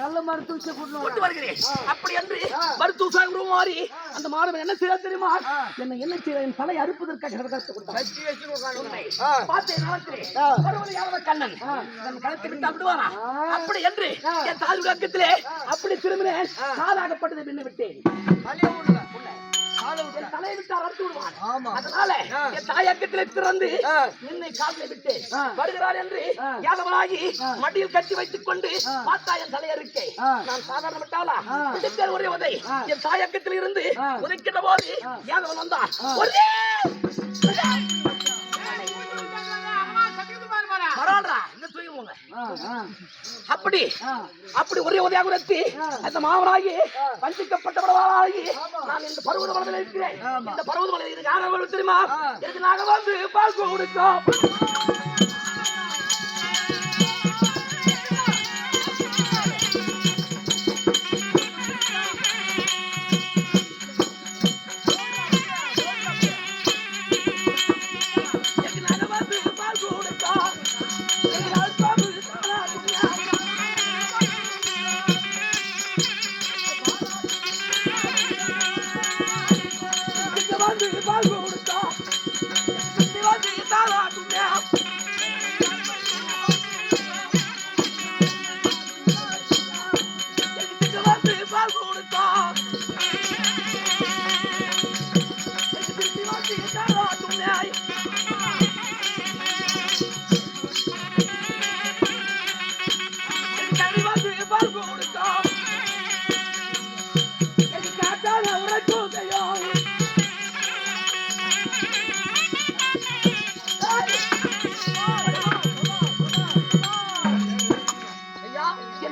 நல்ல மருத்துவத்தை கொண்டு வருகிறேன். அப்படி என்று மருத்துவ உருமாறி அந்த மாணவன் என்ன செய்ய தெரியுமா? என்ன செய்ய என் தலை அறுப்பதற்காக கண்ணன் களத்தை விட்டு விடுவானா? அப்படி என்று என் தாய் உலகத்திலே அப்படி திரும்பினேன். காலாகப்பட்டதை பின்ன விட்டேன். தலையை விட்டு அறுத்து விடுவான். அதனால என் தாயக்கத்திலே திறந்து நின்னை காலில் விட்டு வருகிறார் என்று யாதவனாகி மடியில் கட்டி வைத்துக் கொண்டு பார்த்தா என் தலையறுக்கை. நான் சாதாரண விட்டாளா? பிடித்த ஒரே உதை என் தாயக்கத்தில் இருந்து உதைக்கின்ற போது யாதவன் வந்தான். ஒரே அப்படி அப்படி ஒரே உதவியாக உரத்தி அந்த மாவனாகி வஞ்சிக்கப்பட்டவர்களாகி நான் இந்த பருவத மலையில் இருக்கிறேன். இந்த பருவத மலையில் இதுக்கு நாங்கள் தெரியுமா? இதுக்கு நாங்கள் வந்து பால் கொடுத்தோம்.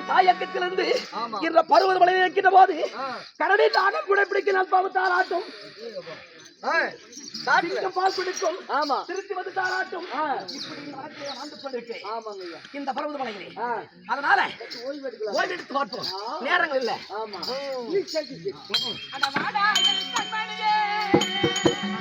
தாயக்கத்திலிருந்து இந்த பருவத மலையை வைக்கின்ற போது கடனை தாக கூட பிடிக்க நான் பாவத்தாராட்டும் பால் பிடிக்கும். திருத்தி வந்து தாராட்டும். இந்த பருவத மலையிலே அதனால ஓய்வு எடுத்து பார்ப்போம். நேரங்கள் இல்ல.